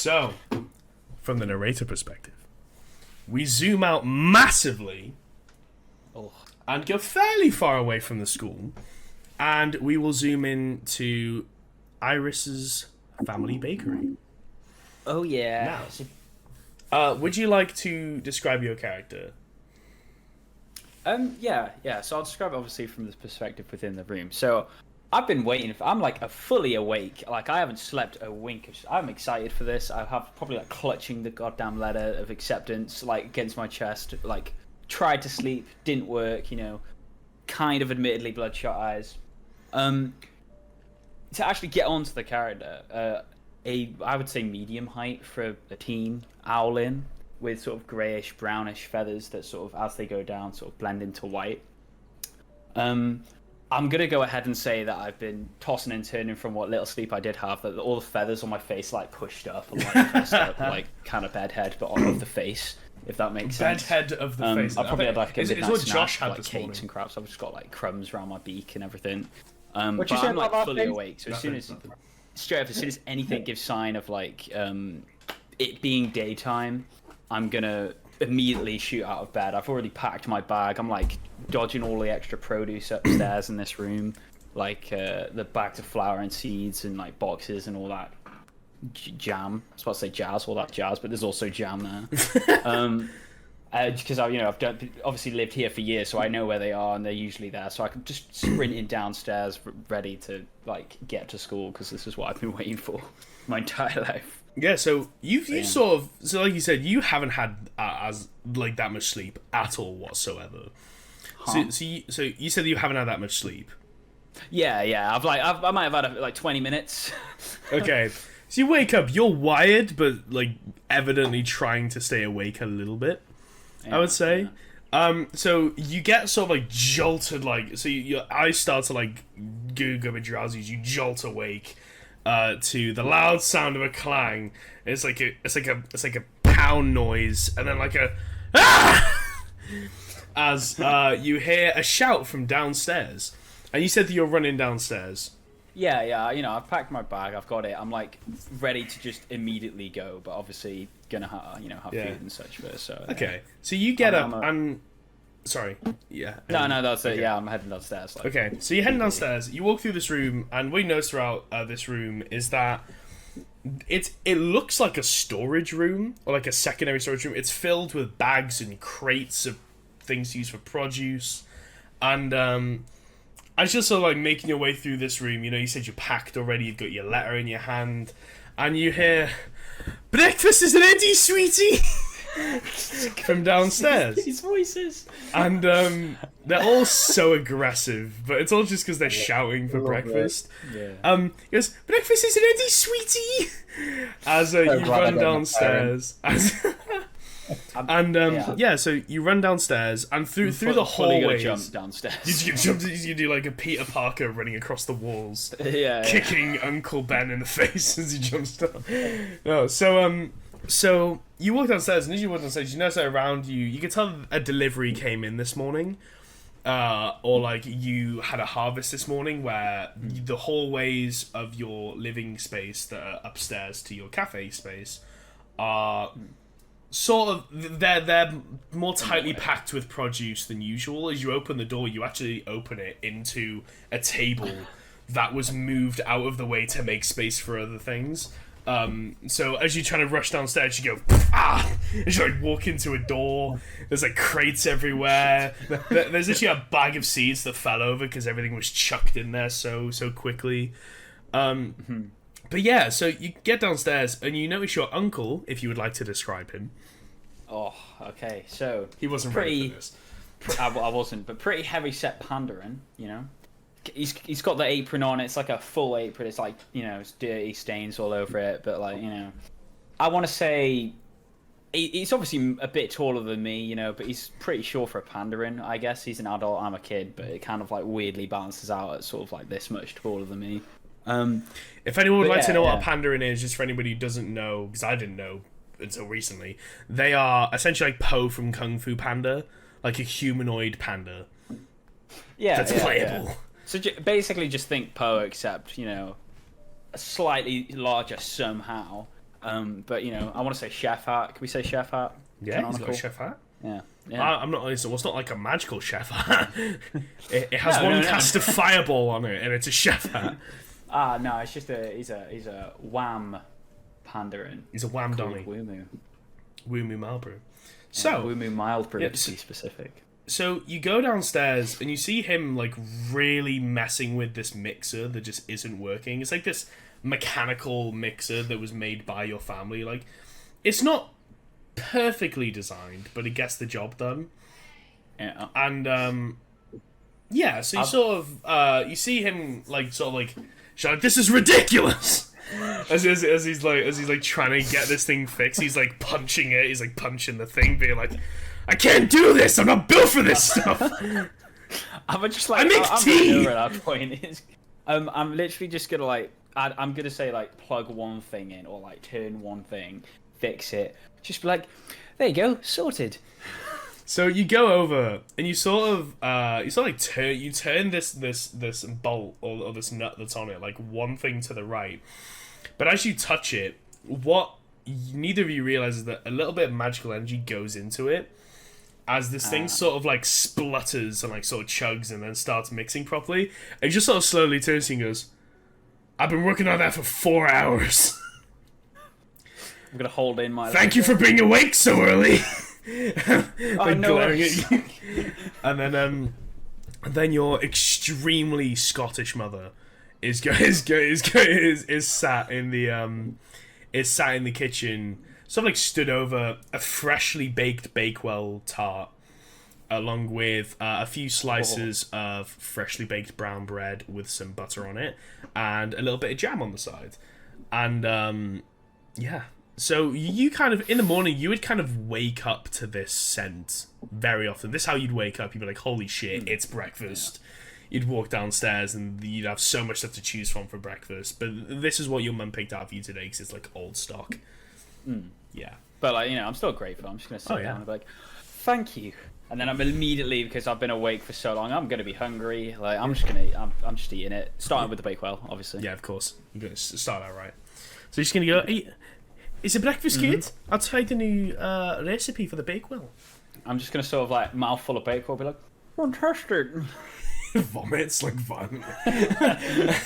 So, from the narrator perspective, we zoom out massively and go fairly far away from the school, and we will zoom in to Iris's family bakery. Oh yeah. Would you like to describe your character? Yeah. So I'll describe it obviously from the perspective within the room. So I've been waiting. I'm like a fully awake. Like I haven't slept a wink. I'm excited for this. I have probably like clutching the goddamn letter of acceptance like against my chest. Like tried to sleep, didn't work. Kind of admittedly bloodshot eyes. To actually get onto the character, I would say medium height for a teen owlin with sort of greyish brownish feathers that sort of as they go down sort of blend into white. I'm gonna go ahead and say that I've been tossing and turning from what little sleep I did have, that all the feathers on my face like pushed up and like pressed up like kind of bedhead but on the face, if that makes sense. Bedhead of the face. I probably had like a midnight what snack, Josh had like this cakes morning. and craps. I've just got like crumbs around my beak and everything. What But you say I'm like about fully things? awake, so as soon as anything gives sign of like it being daytime, I'm gonna immediately shoot out of bed. I've already packed my bag. I'm like dodging all the extra produce upstairs in this room, like the bags of flour and seeds and like boxes and all that jam. I was about to say jazz, all that jazz, but there's also jam there. Because I've obviously lived here for years, so I know where they are and they're usually there. So I can just sprinting downstairs, ready to like get to school because this is what I've been waiting for my entire life. Yeah, so you sort of, so like you said, you haven't had as like that much sleep at all whatsoever. Huh? So you said that you haven't had that much sleep. Yeah. I might have had like 20 minutes. Okay, so you wake up, you're wired, but like evidently trying to stay awake a little bit. I would say. Yeah. So you get sort of like jolted, like so your eyes start to like go a bit drowsy as you jolt awake to the loud sound of a clang. It's like a pound noise, and then like a as you hear a shout from downstairs, and you said that you're running downstairs. Yeah. I've packed my bag. I've got it. I'm like ready to just immediately go, but obviously gonna have food and such first. So okay. So you get up and sorry. Yeah. No, that's it. Yeah, I'm heading downstairs. Like, okay. So you're heading downstairs. You walk through this room, and what you notice throughout this room is that it looks like a storage room or like a secondary storage room. It's filled with bags and crates of things used for produce, and as you're sort of like making your way through this room, you said you're packed already, you've got your letter in your hand, and you hear, "Breakfast is ready, sweetie!" from downstairs. These voices. And they're all so aggressive, but it's all just because they're shouting for breakfast. Yeah. He goes, "Breakfast is ready, sweetie!" As you run downstairs. So you run downstairs and through the hallways. Jump downstairs. You do like a Peter Parker running across the walls, kicking Uncle Ben in the face as he jumps down. No, so you walk downstairs, and as you walk downstairs, you notice that around you, you can tell a delivery came in this morning, or like you had a harvest this morning, where the hallways of your living space that are upstairs to your cafe space are. Sort of, they're more tightly packed with produce than usual. As you open the door, you actually open it into a table that was moved out of the way to make space for other things. So as you're trying to rush downstairs, you go, as you like walk into a door, there's like crates everywhere. There's actually a bag of seeds that fell over because everything was chucked in there so quickly. But yeah, so you get downstairs and you notice your uncle, if you would like to describe him. Oh, okay. So he wasn't ready for this. I wasn't, but pretty heavy set pandering. He's got the apron on. It's like a full apron. It's like it's dirty stains all over it. But like I want to say he's obviously a bit taller than me. But he's pretty short for a pandering. I guess he's an adult. I'm a kid, but it kind of like weirdly balances out at sort of like this much taller than me. If anyone would like to know what a pandarin is, just for anybody who doesn't know, because I didn't know until recently, they are essentially like Po from Kung Fu Panda, like a humanoid panda. Yeah, that's playable. Yeah. So basically, just think Po, except a slightly larger somehow, But I want to say chef hat. Can we say chef hat? Yeah, he's got a chef hat. Yeah. I'm not. Well, it's not like a magical chef hat. it has one cast of fireball on it, and it's a chef hat. No, it's just he's a wham pandering. He's a wham donny. Woomoo Malbrew. So Woomoo mild brew, to be specific. So you go downstairs and you see him like really messing with this mixer that just isn't working. It's like this mechanical mixer that was made by your family. Like, it's not perfectly designed, but it gets the job done. Yeah. And so you sort of you see him like shout, "This is ridiculous!" as he's like trying to get this thing fixed. He's like punching it. He's like punching the thing, being like, "I can't do this. I'm not built for this stuff." I'm just like, I make tea. At that point, I'm literally just gonna I'm gonna say like plug one thing in or like turn one thing, fix it. Just be like, there you go, sorted. So you go over and you turn this bolt or this nut that's on it, like one thing to the right. But as you touch it, what neither of you realize is that a little bit of magical energy goes into it as this thing sort of like splutters and like sort of chugs and then starts mixing properly. And just sort of slowly turns to you and goes, "I've been working on that for 4 hours." I'm gonna hold in my. Thank you for being awake so early. I know. And then your extremely Scottish mother is sat in the kitchen, sort of like stood over a freshly baked Bakewell tart, along with a few slices of freshly baked brown bread with some butter on it, and a little bit of jam on the side, and So you kind of, in the morning, you would kind of wake up to this scent very often. This is how you'd wake up. You'd be like, holy shit, it's breakfast. Yeah. You'd walk downstairs and you'd have so much stuff to choose from for breakfast. But this is what your mum picked out for you today because it's like old stock. Yeah. But I'm still grateful. I'm just going to sit down and be like, thank you. And then I'm immediately, because I've been awake for so long, I'm going to be hungry. Like, I'm just eating it. Starting with the Bakewell, obviously. Yeah, of course. You're going to start out right. So you're just going to go, "Hey, is the breakfast good? I'll try the new recipe for the Bakewell." I'm just going to sort of like mouthful of Bakewell, be like, fantastic. Vomits like violently.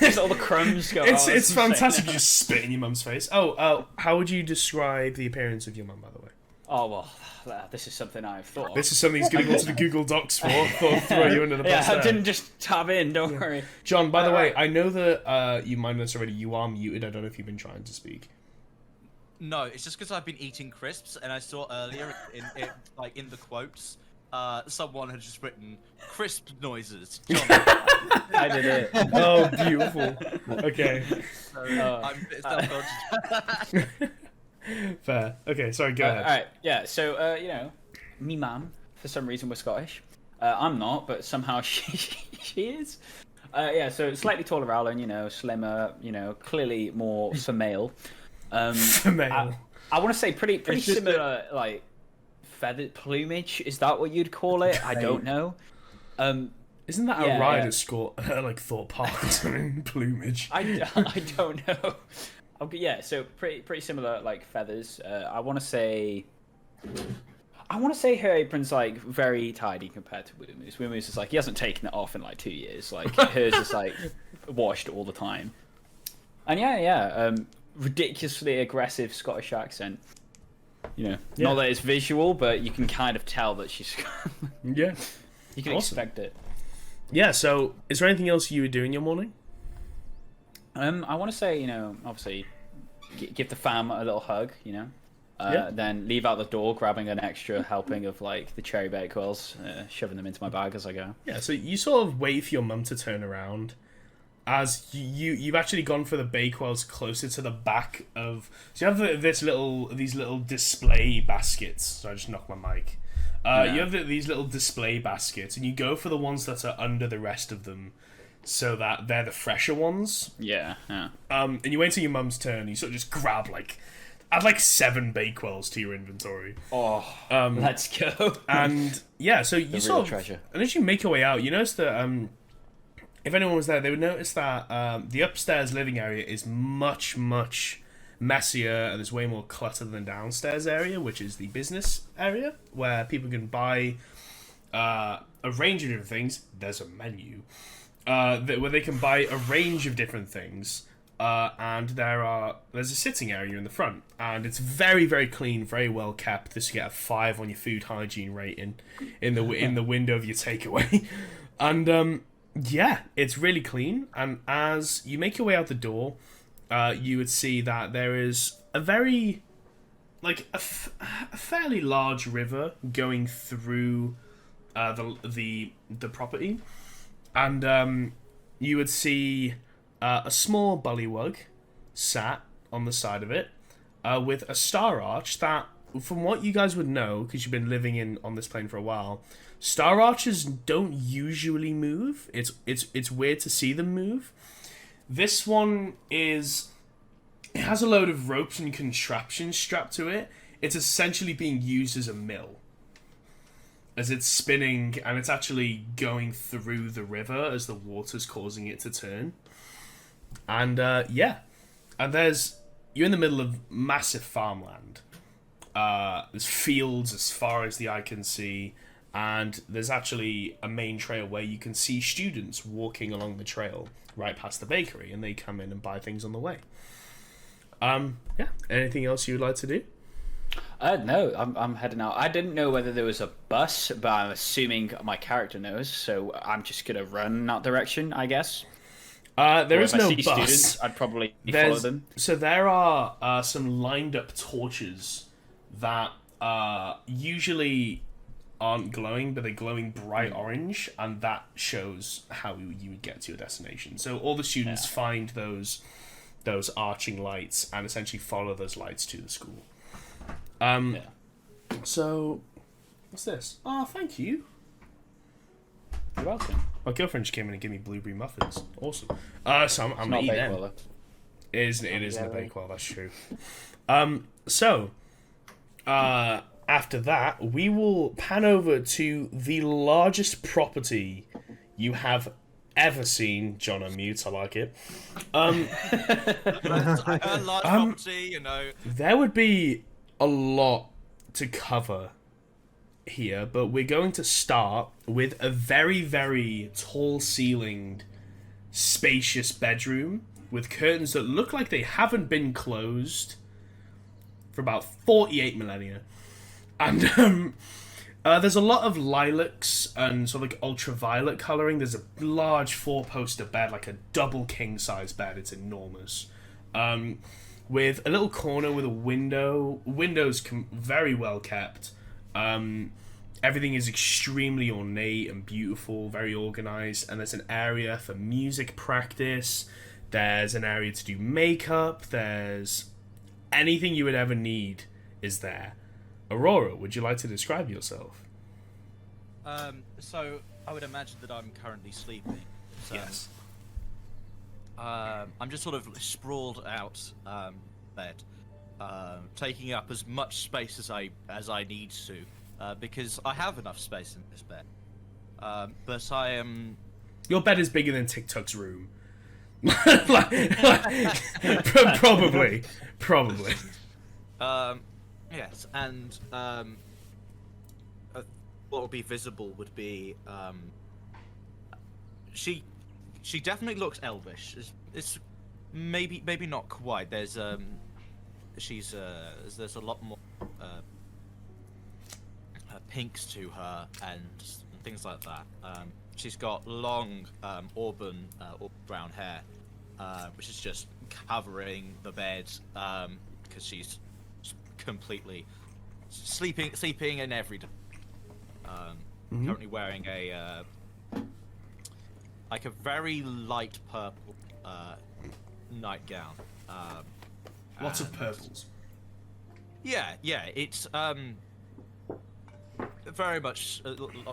Just all the crumbs go out. It's fantastic. You just spit in your mum's face. How would you describe the appearance of your mum, by the way? Oh, well, this is something I've thought of. This is something he's going to go to the Google Docs for. Thought I'd throw you under the bus. Yeah, I didn't just tab in, don't worry. John, by the way, I know that you might know this already. You are muted. I don't know if you've been trying to speak. No, it's just because I've been eating crisps, and I saw earlier in the quotes, someone had just written crisp noises. John. I did it. Oh, beautiful. Okay. So, I'm a bit self-conscious. Fair. Okay, sorry, go ahead. Alright, yeah, so, me mum, for some reason, was Scottish. I'm not, but somehow she is. So slightly taller Alan, slimmer, clearly more for male. For male. I want to say pretty similar, like, feathered plumage. Is that what you'd call it? I don't know. Isn't that a ride at like Thorpe Park or something? Plumage. I don't know. Okay, yeah, so pretty similar, like, feathers. I want to say her apron's like very tidy compared to Woomu's. Woomu's is like he hasn't taken it off in like 2 years. Like hers is like washed all the time. And ridiculously aggressive Scottish accent. Not that it's visual, but you can kind of tell that she's. Yeah. You can expect it. Yeah. So, is there anything else you would do in your morning? I want to say, obviously, give the fam a little hug, then leave out the door, grabbing an extra helping of like the cherry bakewells, shoving them into my bag as I go. Yeah. So you sort of wait for your mum to turn around, as you've actually gone for the bakewells closer to the back of. So you have these little display baskets. So I just knocked my mic. You have these little display baskets, and you go for the ones that are under the rest of them, so that they're the fresher ones. Yeah. And you wait till your mum's turn. You sort of just grab add like 7 bakewells to your inventory. Oh, let's go. And yeah, so you sort of treasure. And as you make your way out, you notice that if anyone was there, they would notice that the upstairs living area is much, much messier and there's way more clutter than the downstairs area, which is the business area, where people can buy a range of different things. There's a menu where they can buy a range of different things. And there's a sitting area in the front, and it's very, very clean, very well kept. This you get a 5 on your food hygiene rating in the window of your takeaway, and yeah, it's really clean. And as you make your way out the door, you would see that there is a very a fairly large river going through the property, and you would see a small bullywug sat on the side of it, with a star arch that, from what you guys would know, because you've been living on this plane for a while, star arches don't usually move. It's weird to see them move. This one it has a load of ropes and contraptions strapped to it. It's essentially being used as a mill, as it's spinning, and it's actually going through the river as the water's causing it to turn. And yeah, and you're in the middle of massive farmland. There's fields as far as the eye can see, and there's actually a main trail where you can see students walking along the trail right past the bakery, and they come in and buy things on the way. Yeah, anything else you'd like to do? No, I'm heading out. I didn't know whether there was a bus, but I'm assuming my character knows, so I'm just gonna run in that direction, I guess. There is no bus. Students, I'd probably follow them. So there are some lined up torches that usually aren't glowing, but they're glowing bright orange, and that shows how you would get to your destination. So all the students find those arching lights and essentially follow those lights to the school. So what's this? Oh, thank you. You're welcome. My girlfriend just came in and gave me blueberry muffins. Awesome. So I'm gonna eat them. It isn't a Bakewell, that's true. So after that, we will pan over to the largest property you have ever seen. John unmutes, I like it. A large property, you know. There would be a lot to cover here, but we're going to start with a very, very tall-ceilinged, spacious bedroom with curtains that look like they haven't been closed for about 48 millennia. And there's a lot of lilacs and sort of like ultraviolet colouring. There's a large 4-poster bed, like a double king-size bed. It's enormous. With a little corner with a window. Windows very well kept. Everything is extremely ornate and beautiful, very organized, and there's an area for music practice. There's an area to do makeup. There's anything you would ever need is there. Aurora, would you like to describe yourself? So I would imagine that I'm currently sleeping. So, yes. I'm just sort of sprawled out bed, taking up as much space as I need to, because I have enough space in this bed. But I am. Your bed is bigger than TikTok's room. Probably. Yes, and what would be visible would be she definitely looks elvish. It's maybe not quite. There's a lot more pinks to her and things like that. She's got long auburn brown hair, which is just covering the bed because she's completely sleeping in every day. Currently wearing a like a very light purple nightgown. Lots of purples. Yeah, it's very much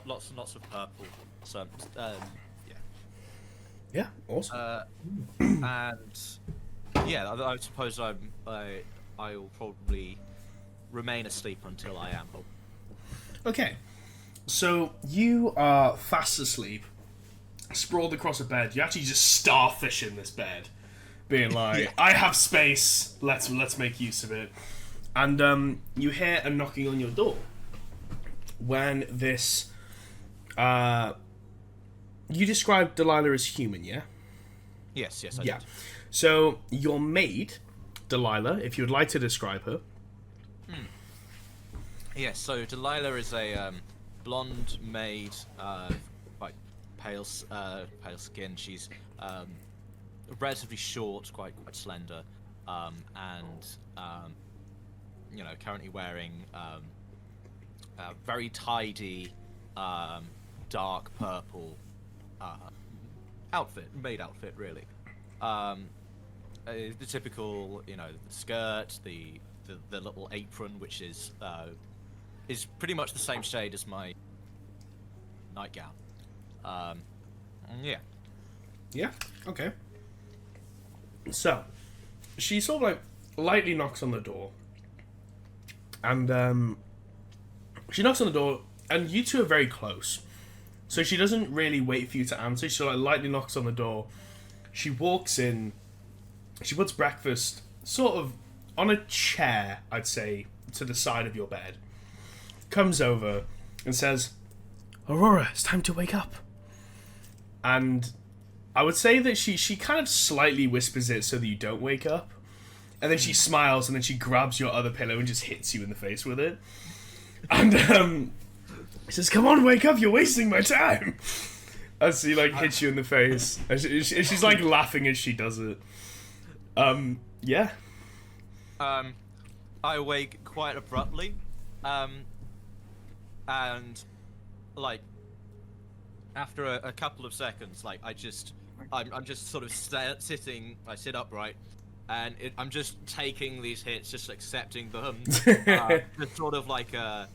lots and lots of purple. So yeah, awesome. And yeah, I suppose I'll probably remain asleep until I am. Okay, so you are fast asleep, sprawled across a bed. You actually just starfish in this bed. being like, I have space, let's make use of it. And you hear a knocking on your door when this you described Delilah as human, yeah? Yes, I did. So your maid, Delilah, if you would like to describe her. Yes, so Delilah is a blonde maid, quite pale skin. She's relatively short, quite slender, and currently wearing a very tidy, dark purple maid outfit, really. The typical, the skirt, the little apron, which is pretty much the same shade as my nightgown. Yeah. Yeah. Okay. So, she sort of like lightly knocks on the door, and she knocks on the door, and you two are very close. So she doesn't really wait for you to answer. She like lightly knocks on the door. She walks in. She puts breakfast sort of on a chair, I'd say, to the side of your bed. Comes over and says, "Aurora, it's time to wake up." And I would say that she kind of slightly whispers it so that you don't wake up. And then she smiles and then she grabs your other pillow and just hits you in the face with it. And she says, "Come on, wake up, you're wasting my time." As she like hits you in the face. And she's like laughing as she does it. Yeah. I wake quite abruptly, and like after a couple of seconds, like I'm just sort of sitting. I sit upright, and I'm just taking these hits, just accepting them. Just sort of like a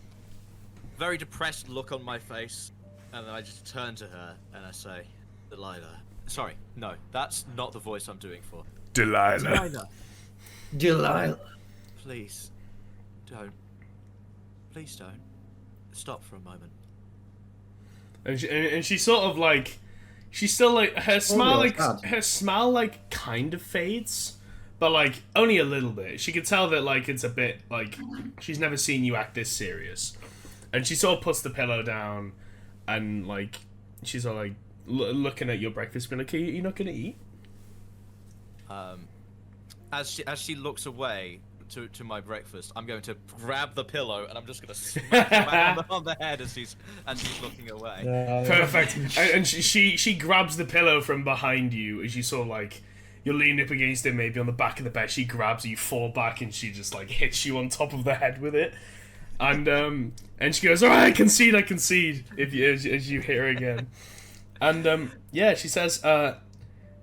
very depressed look on my face, and then I just turn to her and I say, "Delilah." Sorry, no, that's not the voice I'm doing for. Delilah. Please don't. Please don't. Stop for a moment. And she sort of like, she's still like, her smile like kind of fades, but like only a little bit. She can tell that like it's a bit like she's never seen you act this serious, and she sort of puts the pillow down, and like she's all like looking at your breakfast, being like, "You're not gonna eat?" As she looks away to my breakfast, I'm going to grab the pillow and I'm just going to smash her on the head as she's looking away. Perfect. And she grabs the pillow from behind you as you sort of like, you're leaning up against it, maybe on the back of the bed. She grabs you, fall back, and she just like hits you on top of the head with it. And she goes, "All right, I concede. If you as you hit her again. And yeah, she says,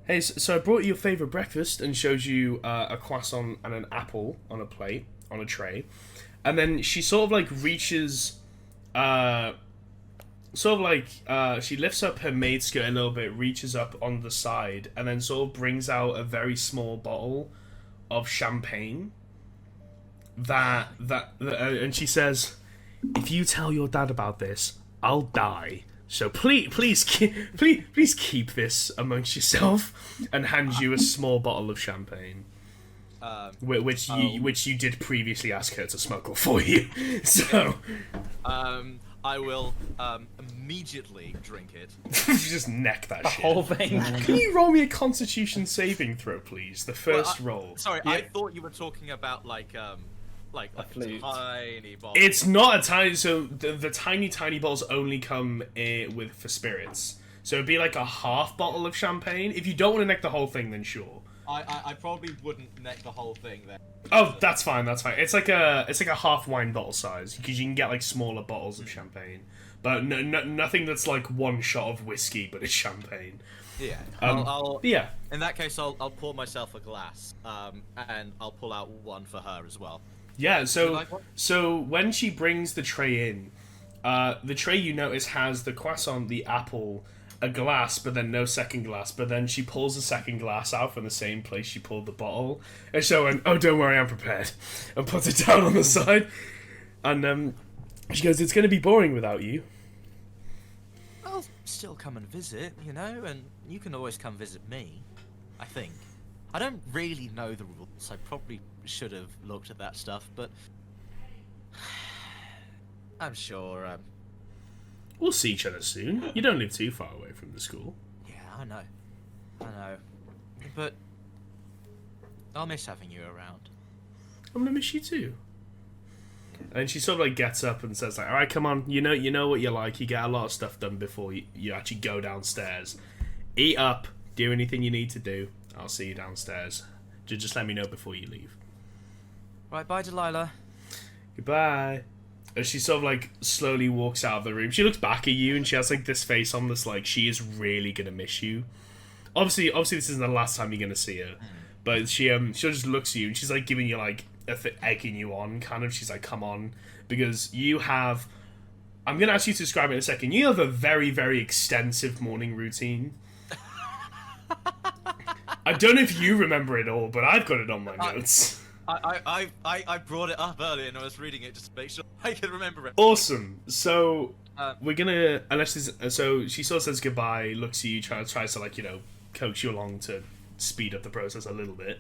"Hey, so I brought you your favorite breakfast," and shows you a croissant and an apple on a plate, on a tray. And then she sort of like reaches, she lifts up her maid skirt a little bit, reaches up on the side, and then sort of brings out a very small bottle of champagne. And she says, "If you tell your dad about this, I'll die. So please keep this amongst yourself," and hands you a small bottle of champagne, which you did previously ask her to smuggle for you. So, I will immediately drink it. You just neck that shit. Whole thing. Can you roll me a Constitution saving throw, please? The first roll. Sorry, Yeah. I thought you were talking about like a tiny bottle. It's not a tiny. So the tiny bottles only come for spirits. So it'd be like a half bottle of champagne. If you don't want to neck the whole thing, then sure. I probably wouldn't neck the whole thing then. Oh, that's fine. It's like a half wine bottle size, because you can get like smaller bottles of champagne, but nothing that's like one shot of whiskey, but it's champagne. Yeah. Yeah. In that case, I'll pour myself a glass, and I'll pull out one for her as well. Yeah, you like one? so when she brings the tray in, the tray you notice has the croissant, the apple, a glass, but then no second glass. But then she pulls the second glass out from the same place she pulled the bottle, and she went, "Oh, don't worry, I'm prepared," and puts it down on the side. And she goes, "It's going to be boring without you." I'll still come and visit, and you can always come visit me. I think. I don't really know the rules. I probably should have looked at that stuff, but I'm sure. We'll see each other soon. You don't live too far away from the school. Yeah, I know, but I'll miss having you around. I'm gonna miss you too. And she sort of like gets up and says like, "All right, come on. You know what you're like. You get a lot of stuff done before you actually go downstairs. Eat up. Do anything you need to do. I'll see you downstairs. Just let me know before you leave." Right, bye, Delilah. Goodbye. As she sort of like slowly walks out of the room, she looks back at you and she has like this face on this like she is really gonna miss you. Obviously this isn't the last time you're gonna see her, but she just looks at you and she's like giving you like egging you on, kind of. She's like, "Come on," because you have. I'm gonna ask you to describe it in a second. You have a very, very extensive morning routine. I don't know if you remember it all, but I've got it on my notes. I brought it up earlier and I was reading it just to make sure I can remember it. Awesome. So we're gonna so she sort of says goodbye, looks at you, tries to like coax you along to speed up the process a little bit.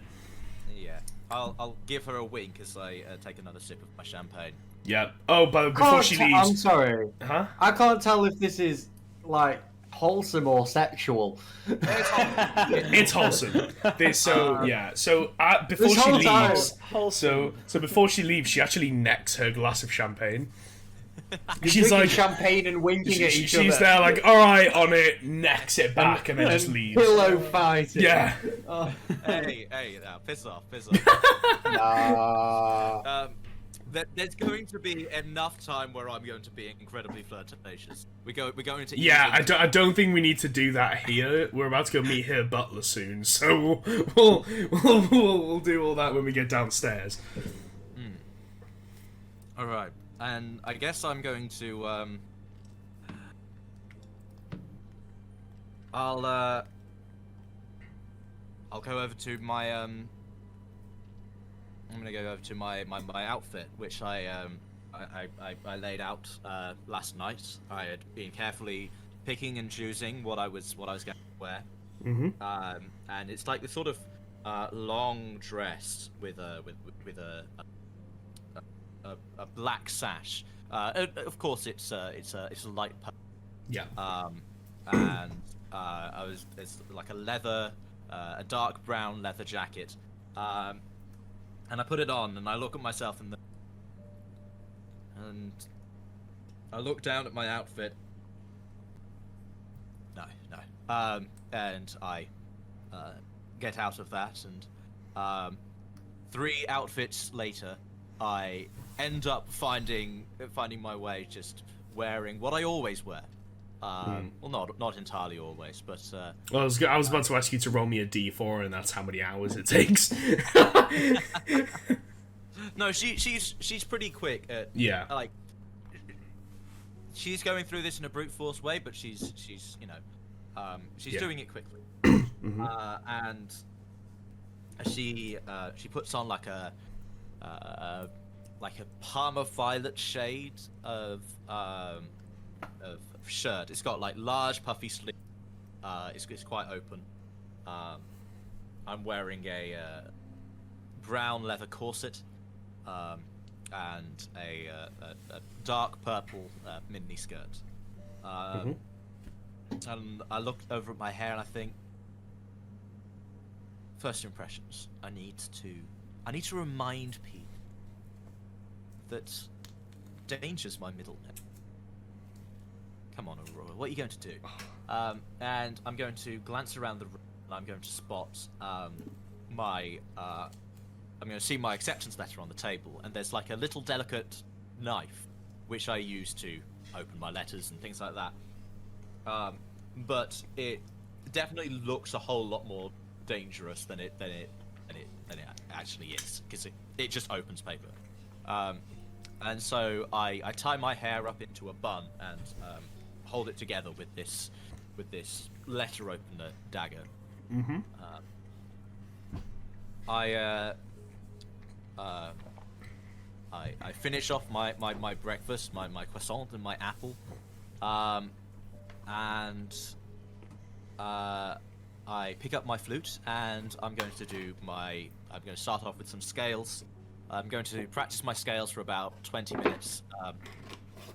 Yeah, I'll give her a wink as I take another sip of my champagne. Yeah. Oh, but before she leaves, I'm sorry. Huh? I can't tell if this is like wholesome or sexual. It's wholesome. So before This she whole time- leaves, so before she leaves, she actually necks her glass of champagne. You're She's drinking like champagne and winking at each other. she's there like, "All right," on it, necks it back, and then just leaves. Pillow fighting. Yeah. Oh. Hey, now piss off. Nah. There's going to be enough time where I'm going to be incredibly flirtatious. We're going to. Yeah, I don't think we need to do that here. We're about to go meet her butler soon, so we'll do all that when we get downstairs. All right, and I guess I'm going to. I'll go over to my I'm gonna go over to my outfit, which I laid out last night. I had been carefully picking and choosing what I was going to wear. Mm-hmm. And it's like this sort of long dress with a black sash. Of course, it's a light purple. Yeah. And it's like a dark brown leather jacket. And I put it on, and I look at myself and I look down at my outfit. No. And I get out of that, and 3 outfits later, I end up finding my way just wearing what I always wear. Well, not entirely always, but. Well, I was about to ask you to roll me a d4, and that's how many hours it takes. No, she's pretty quick at. Yeah. Like. She's going through this in a brute force way, but she's doing it quickly. Mm-hmm. And she puts on like a Parma violet shade of shirt. It's got like large puffy sleeves. It's quite open. I'm wearing a brown leather corset, and a dark purple mini skirt. And I look over at my hair and I think, first impressions. I need to remind people that danger's my middle name. Come on, Aurora, what are you going to do? And I'm going to glance around the room, and I'm going to spot I'm going to see my acceptance letter on the table, and there's like a little delicate knife, which I use to open my letters and things like that. But it definitely looks a whole lot more dangerous than it actually is, because it just opens paper. And so I tie my hair up into a bun and hold it together with this letter opener dagger. Mm-hmm. I finish off my breakfast, my croissant and my apple, and I pick up my flute and I'm going to do my. I'm going to start off with some scales. I'm going to practice my scales for about 20 minutes,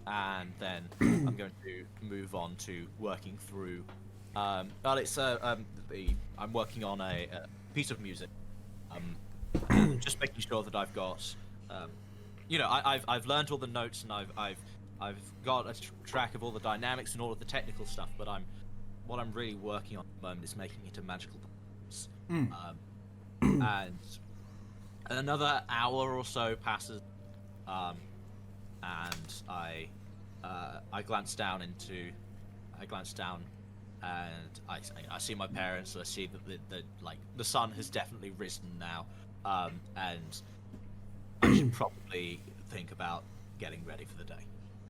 and then I'm going to move on to working through. Well, it's I'm working on a piece of music. Just making sure that I've got, I've learned all the notes and I've got a track of all the dynamics and all of the technical stuff. But what I'm really working on at the moment is making it a magical performance. And another hour or so passes, and I glance down and I see my parents. I see that the sun has definitely risen now, and I should probably think about getting ready for the day.